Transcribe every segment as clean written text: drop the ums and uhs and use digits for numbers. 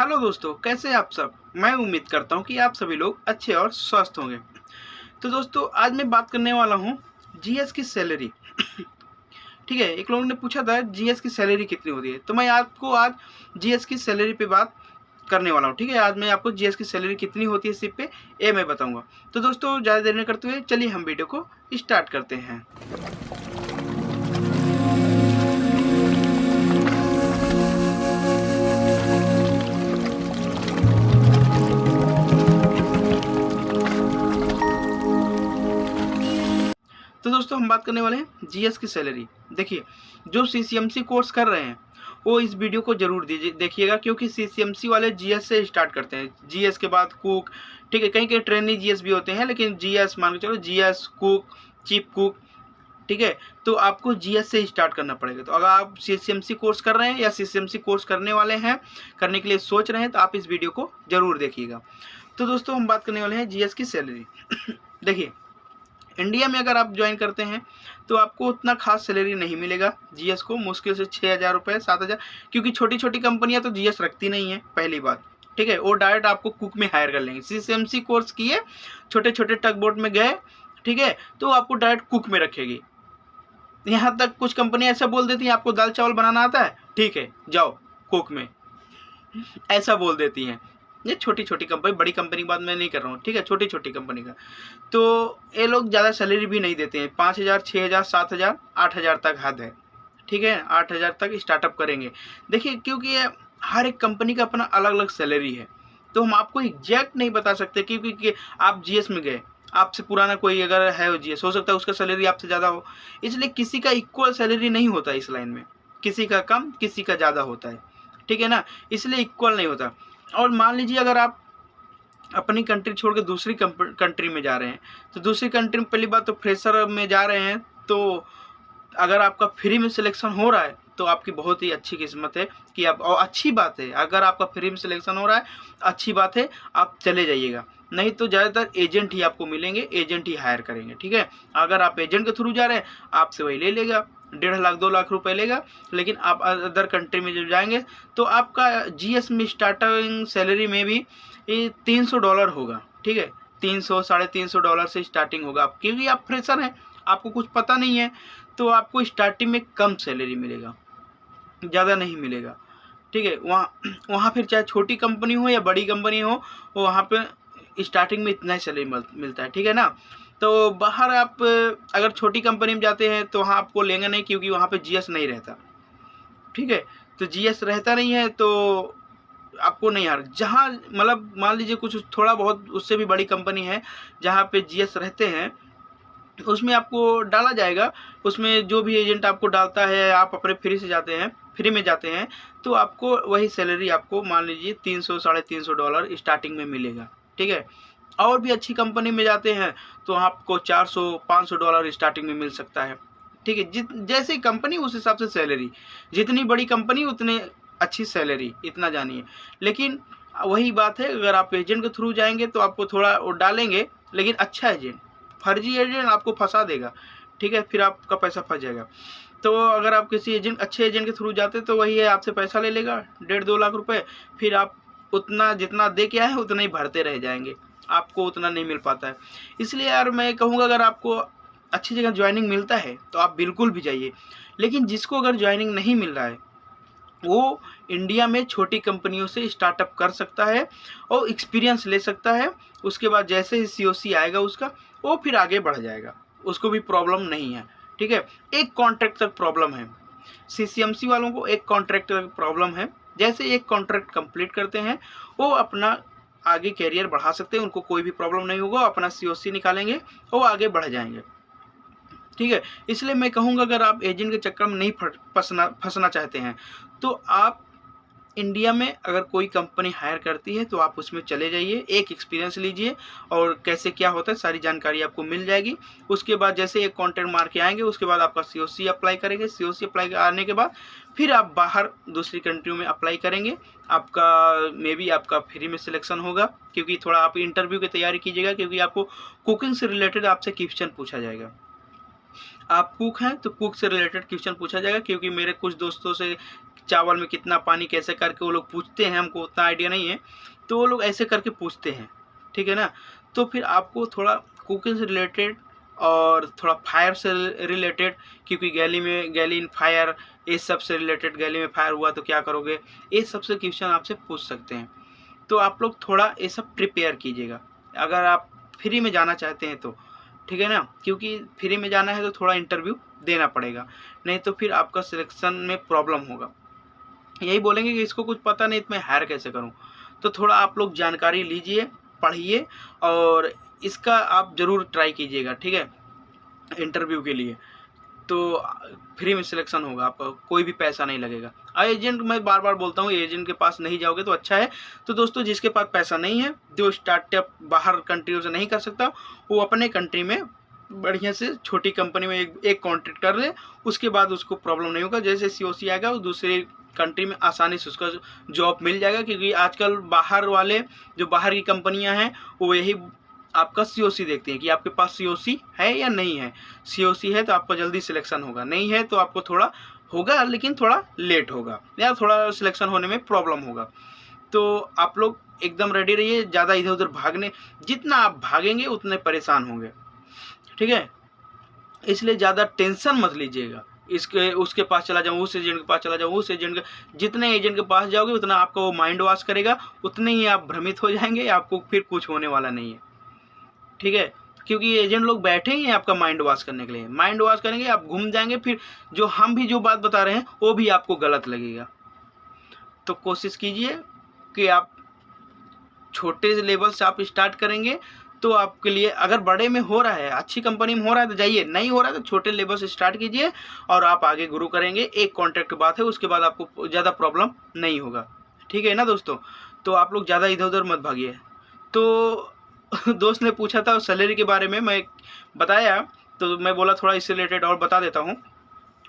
Hello दोस्तों, कैसे हैं आप सब। मैं उम्मीद करता हूं कि आप सभी लोग अच्छे और स्वस्थ होंगे। तो दोस्तों, आज मैं बात करने वाला हूं जीएस की सैलरी। ठीक है, एक लोगों ने पूछा था जीएस की सैलरी कितनी होती है, तो मैं आपको आज जीएस की सैलरी पे बात करने वाला हूं। ठीक है, आज मैं आपको जीएस की सैलरी कितनी होती है सिर्फ पे ये मैं बताऊंगा। तो दोस्तों, ज़्यादा देर न करते हुए चलिए हम वीडियो को स्टार्ट करते हैं। तो दोस्तों, हम बात करने वाले हैं जीएस की सैलरी। देखिए, जो सीसीएमसी कोर्स कर रहे हैं वो इस वीडियो को जरूर देखिएगा, क्योंकि सीसीएमसी वाले जीएस से स्टार्ट करते हैं। जीएस के बाद कुक, ठीक है, कहीं कहीं ट्रेनी जीएस भी होते हैं, लेकिन जीएस मान के चलो, जीएस कुक, चीफ कुक, ठीक है। तो आपको जीएस से स्टार्ट करना पड़ेगा। तो अगर आप सीसीएमसी कोर्स कर रहे हैं या सीसीएमसी कोर्स करने वाले हैं, करने के लिए सोच रहे हैं, तो आप इस वीडियो को जरूर देखिएगा। तो दोस्तों, हम बात करने वाले हैं जीएस की सैलरी। देखिए, इंडिया में अगर आप ज्वाइन करते हैं तो आपको उतना खास सैलरी नहीं मिलेगा जीएस को, मुश्किल से 6,000 रुपये 7,000, क्योंकि छोटी छोटी कंपनियां तो जीएस रखती नहीं है, पहली बात। ठीक है, वो डायरेक्ट आपको कुक में हायर कर लेंगे। सीसीएमसी कोर्स किए, छोटे छोटे टग बोट में गए, ठीक है, तो आपको डायरेक्ट कुक में रखेगी। यहाँ तक कुछ कंपनी ऐसा बोल देती हैं, आपको दाल चावल बनाना आता है, ठीक है, जाओ कुक में, ऐसा बोल देती हैं। ये छोटी छोटी कंपनी, बड़ी कंपनी की बात मैं नहीं कर रहा हूँ, ठीक है, छोटी छोटी कंपनी का। तो ये लोग ज़्यादा सैलरी भी नहीं देते हैं, 5,000 6,000 7,000 8,000 तक हद है। ठीक है, 8,000 तक स्टार्टअप करेंगे। देखिए, क्योंकि ये हर एक कंपनी का अपना अलग अलग सैलरी है, तो हम आपको एग्जैक्ट नहीं बता सकते, क्योंकि आप जीएस में गए, आपसे पुराना कोई अगर है जीएस, हो सकता है उसका सैलरी आपसे ज़्यादा हो। इसलिए किसी का इक्वल सैलरी नहीं होता इस लाइन में, किसी का कम किसी का ज़्यादा होता है, ठीक है ना, इसलिए इक्वल नहीं होता। और मान लीजिए अगर आप अपनी कंट्री छोड़ के दूसरी कंट्री में जा रहे हैं, तो दूसरी कंट्री में पहली बात तो फ्रेशर में जा रहे हैं, तो अगर आपका फ्री में सिलेक्शन हो रहा है तो आपकी बहुत ही अच्छी किस्मत है कि आप, और अच्छी बात है, अगर आपका फ्री में सिलेक्शन हो रहा है अच्छी बात है, आप चले जाइएगा। नहीं तो ज़्यादातर एजेंट ही आपको मिलेंगे, एजेंट ही हायर करेंगे। ठीक है, अगर आप एजेंट के थ्रू जा रहे हैं आपसे वही ले लेगा, 1.5 लाख 2 लाख रुपए लेगा। लेकिन आप अदर कंट्री में जब जाएंगे तो आपका जीएस में स्टार्टिंग सैलरी में भी $300 होगा। ठीक है, 300 $350 से स्टार्टिंग होगा, क्योंकि आप फ्रेशर हैं, आपको कुछ पता नहीं है, तो आपको स्टार्टिंग में कम सैलरी मिलेगा, ज़्यादा नहीं मिलेगा। ठीक है, वहाँ फिर चाहे छोटी कंपनी हो या बड़ी कंपनी हो, वहाँ पे स्टार्टिंग में इतना ही सैलरी मिलता है। ठीक है ना, तो बाहर आप अगर छोटी कंपनी में जाते हैं तो वहाँ आपको लेंगे नहीं, क्योंकि वहाँ पे जीएस नहीं रहता। ठीक है, तो जीएस रहता नहीं है तो आपको नहीं यार, जहाँ मतलब मान लीजिए कुछ थोड़ा बहुत उससे भी बड़ी कंपनी है जहाँ पे जीएस रहते हैं, उसमें आपको डाला जाएगा। उसमें जो भी एजेंट आपको डालता है, आप अपने फ्री से जाते हैं, फ्री में जाते हैं, तो आपको वही सैलरी आपको मान लीजिए $300 $350 स्टार्टिंग में मिलेगा। ठीक है, और भी अच्छी कंपनी में जाते हैं तो आपको $400 $500 स्टार्टिंग में मिल सकता है। ठीक है, जैसी कंपनी उस हिसाब से सैलरी, जितनी बड़ी कंपनी उतनी अच्छी सैलरी, इतना जानिए। लेकिन वही बात है, अगर आप एजेंट के थ्रू जाएंगे तो आपको थोड़ा वो डालेंगे, लेकिन अच्छा एजेंट, फर्जी एजेंट आपको फंसा देगा। ठीक है, फिर आपका पैसा फंस जाएगा। तो अगर आप किसी एजेंट, अच्छे एजेंट के थ्रू जाते तो वही है, आपसे पैसा ले लेगा 1.5 2 लाख रुपए, फिर आप उतना जितना दे के आए हैं उतना ही भरते रह जाएंगे, आपको उतना नहीं मिल पाता है। इसलिए यार मैं कहूँगा, अगर आपको अच्छी जगह ज्वाइनिंग मिलता है तो आप बिल्कुल भी जाइए। लेकिन जिसको अगर ज्वाइनिंग नहीं मिल रहा है वो इंडिया में छोटी कंपनियों से स्टार्टअप कर सकता है और एक्सपीरियंस ले सकता है। उसके बाद जैसे ही सीओसी आएगा उसका, वो फिर आगे बढ़ जाएगा, उसको भी प्रॉब्लम नहीं है। ठीक है, एक कॉन्ट्रैक्ट तक प्रॉब्लम है, सीसीएमसी वालों को एक कॉन्ट्रैक्ट तक प्रॉब्लम है। जैसे एक कॉन्ट्रैक्ट कंप्लीट करते हैं वो अपना आगे कैरियर बढ़ा सकते हैं, उनको कोई भी प्रॉब्लम नहीं होगा, अपना सीओसी निकालेंगे वो आगे बढ़ जाएंगे। ठीक है, इसलिए मैं कहूँगा, अगर आप एजेंट के चक्कर में नहीं फंसना चाहते हैं तो आप इंडिया में अगर कोई कंपनी हायर करती है तो आप उसमें चले जाइए, एक एक्सपीरियंस लीजिए, और कैसे क्या होता है सारी जानकारी आपको मिल जाएगी। उसके बाद जैसे एक कॉन्ट्रैक्ट मार के आएंगे, उसके बाद आपका सीओसी अप्लाई करेंगे, सीओसी अप्लाई आने के बाद फिर आप बाहर दूसरी कंट्रियों में अप्लाई करेंगे। आपका मे बी आपका फ्री में सिलेक्शन होगा, क्योंकि थोड़ा आप इंटरव्यू की तैयारी कीजिएगा, क्योंकि आपको कुकिंग से रिलेटेड आपसे क्वेश्चन पूछा जाएगा। आप कुक हैं तो कुक से रिलेटेड क्वेश्चन पूछा जाएगा, क्योंकि मेरे कुछ दोस्तों से चावल में कितना पानी कैसे करके वो लोग पूछते हैं, हमको उतना आइडिया नहीं है, तो वो लोग ऐसे करके पूछते हैं, ठीक है ना। तो फिर आपको थोड़ा कुकिंग से रिलेटेड और थोड़ा फायर से रिलेटेड, क्योंकि गैली इन फायर, इस सब से रिलेटेड, गैली में फायर हुआ तो क्या करोगे, ये सबसे क्वेश्चन आपसे पूछ सकते हैं। तो आप लोग थोड़ा ये सब प्रिपेयर कीजिएगा अगर आप फ्री में जाना चाहते हैं तो, ठीक है ना, क्योंकि फ्री में जाना है तो थोड़ा इंटरव्यू देना पड़ेगा, नहीं तो फिर आपका सिलेक्शन में प्रॉब्लम होगा। यही बोलेंगे कि इसको कुछ पता नहीं तो मैं हायर कैसे करूं। तो थोड़ा आप लोग जानकारी लीजिए, पढ़िए और इसका आप ज़रूर ट्राई कीजिएगा, ठीक है, इंटरव्यू के लिए। तो फ्री में सिलेक्शन होगा, आपका कोई भी पैसा नहीं लगेगा। एजेंट, मैं बार बार बोलता हूँ, एजेंट के पास नहीं जाओगे तो अच्छा है। तो दोस्तों, जिसके पास पैसा नहीं है, जो स्टार्टअप बाहर कंट्रियों से नहीं कर सकता, वो अपने कंट्री में बढ़िया से छोटी कंपनी में एक कॉन्ट्रैक्ट कर ले, उसके बाद उसको प्रॉब्लम नहीं होगा। जैसे COC आएगा, वो दूसरे कंट्री में आसानी से उसका जॉब मिल जाएगा, क्योंकि आजकल बाहर वाले, जो बाहर की कंपनियां हैं, वो यही आपका COC देखते हैं कि आपके पास COC है या नहीं है। COC है तो आपका जल्दी सिलेक्शन होगा, नहीं है तो आपको थोड़ा होगा, लेकिन थोड़ा लेट होगा या थोड़ा सिलेक्शन होने में प्रॉब्लम होगा। तो आप लोग एकदम रेडी रहिए, ज़्यादा इधर उधर भागने, जितना आप भागेंगे उतने परेशान होंगे, ठीक है। इसलिए ज़्यादा टेंशन मत लीजिएगा, इसके उसके पास चला जाऊँ, उस एजेंट के पास चला जाऊँ, उस एजेंट के, जितने एजेंट के पास जाओगे उतना आपका वो माइंड वॉश करेगा, उतने ही आप भ्रमित हो जाएंगे, आपको फिर कुछ होने वाला नहीं है, ठीक है। क्योंकि एजेंट लोग बैठे ही हैं आपका माइंड वॉश करने के लिए, माइंड वॉश करेंगे, आप घूम जाएंगे, फिर जो हम भी जो बात बता रहे हैं वो भी आपको गलत लगेगा। तो कोशिश कीजिए कि आप छोटे लेवल से आप स्टार्ट करेंगे तो आपके लिए, अगर बड़े में हो रहा है, अच्छी कंपनी में हो रहा है तो जाइए, नहीं हो रहा है तो छोटे लेवल से स्टार्ट कीजिए और आप आगे ग्रो करेंगे। एक कॉन्ट्रैक्ट की बात है, उसके बाद आपको ज़्यादा प्रॉब्लम नहीं होगा, ठीक है ना दोस्तों। तो आप लोग ज़्यादा इधर उधर मत भागिए। तो दोस्त ने पूछा था सैलरी के बारे में, मैं बताया, तो मैं बोला थोड़ा इससे रिलेटेड और बता देता हूँ।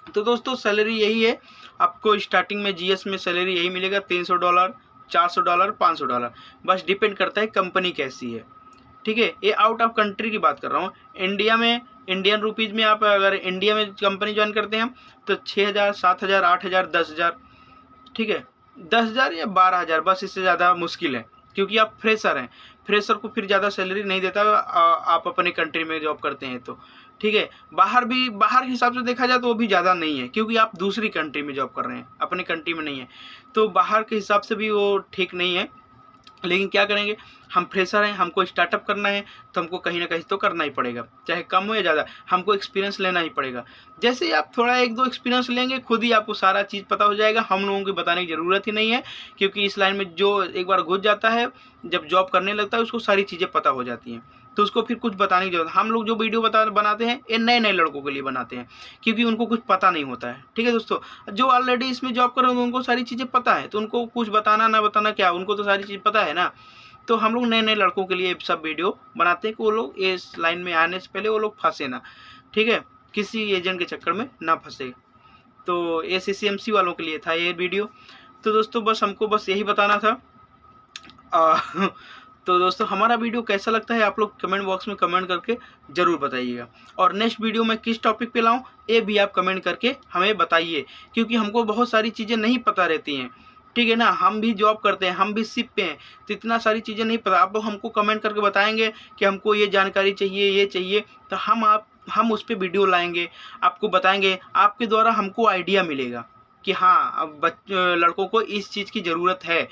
तो दोस्तों, सैलरी यही है, आपको स्टार्टिंग में GS में सैलरी यही मिलेगा, $300, $400, $500, बस डिपेंड करता है कंपनी कैसी है, ठीक है। ये आउट ऑफ कंट्री की बात कर रहा हूँ। इंडिया में, इंडियन रुपीज़ में आप अगर इंडिया में कंपनी ज्वाइन करते हैं तो 6,000, 7,000, 8,000, 10,000, ठीक है, 10,000 या 12,000, बस इससे ज़्यादा मुश्किल है, क्योंकि आप फ्रेशर हैं। फ्रेशर को फिर ज़्यादा सैलरी नहीं देता, आप अपने कंट्री में जॉब करते हैं तो, ठीक है। बाहर के हिसाब से देखा जाए तो वो भी ज़्यादा नहीं है, क्योंकि आप दूसरी कंट्री में जॉब कर रहे हैं, अपने कंट्री में नहीं है, तो बाहर के हिसाब से भी वो ठीक नहीं है। लेकिन क्या करेंगे, हम फ्रेशर हैं, हमको स्टार्टअप करना है, तो हमको कहीं ना कहीं तो करना ही पड़ेगा, चाहे कम हो या ज़्यादा, हमको एक्सपीरियंस लेना ही पड़ेगा। जैसे ही आप थोड़ा 1-2 एक्सपीरियंस लेंगे, खुद ही आपको सारा चीज़ पता हो जाएगा, हम लोगों को बताने की ज़रूरत ही नहीं है, क्योंकि इस लाइन में जो एक बार घुस जाता है, जब जॉब करने लगता है, उसको सारी चीज़ें पता हो जाती हैं, तो उसको फिर कुछ बताने की जरूरत। हम लोग जो वीडियो बनाते हैं, ये नए लड़कों के लिए बनाते हैं, क्योंकि उनको कुछ पता नहीं होता है, ठीक है दोस्तों। जो ऑलरेडी इसमें जॉब कर रहे हैं उनको सारी चीज़ें पता है, तो उनको कुछ बताना ना बताना क्या, उनको तो सारी चीज़ पता है ना। तो हम लोग नए लड़कों के लिए सब वीडियो बनाते हैं कि वो लोग इस लाइन में आने से पहले वो लोग फंसे ना, ठीक है, किसी एजेंट के चक्कर में ना फंसे। तो ये CCMC वालों के लिए था ये वीडियो। तो दोस्तों, बस हमको बस यही बताना था। तो दोस्तों, हमारा वीडियो कैसा लगता है आप लोग कमेंट बॉक्स में कमेंट करके ज़रूर बताइएगा, और नेक्स्ट वीडियो में किस टॉपिक पे लाऊं ये भी आप कमेंट करके हमें बताइए, क्योंकि हमको बहुत सारी चीज़ें नहीं पता रहती हैं, ठीक है ना। हम भी जॉब करते हैं, हम भी शिप पे हैं, तो इतना सारी चीज़ें नहीं पता। आप लोग हमको कमेंट करके बताएंगे कि हमको ये जानकारी चाहिए, ये चाहिए, तो हम उस पर वीडियो लाएंगे, आपको बताएंगे, आपके द्वारा हमको आइडिया मिलेगा कि हाँ, अब लड़कों को इस चीज़ की ज़रूरत है,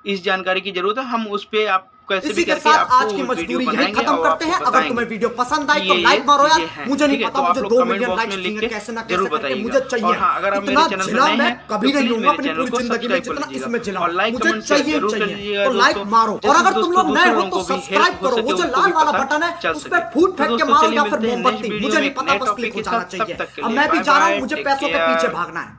इस जानकारी की ज़रूरत है, हम उस पर आप कैसे भी करके आज की मजदूरी यही खत्म करते हैं। अगर तुम्हें वीडियो पसंद आई तो लाइक मारो यार, मुझे नहीं पता मुझे 2 मिलियन लाइक्स चाहिए, कैसे ना कैसे करके मुझे चाहिए। अगर आप मेरे चैनल पर नए हैं कभी नहीं लूंगा अपनी पूरी जिंदगी में जितना इसमें जिला, मुझे चाहिए तो लाइक मारो। और अगर तुम लोग नए हो तो सब्सक्राइब करो, वो जो लाल वाला बटन है उस पर फूट फेंक के मारो या फिर मोमबत्ती, मुझे नहीं पता, बस क्लिक हो जाना चाहिए। अब मैं भी जा रहा हूँ, मुझे पैसों के पीछे भागना है।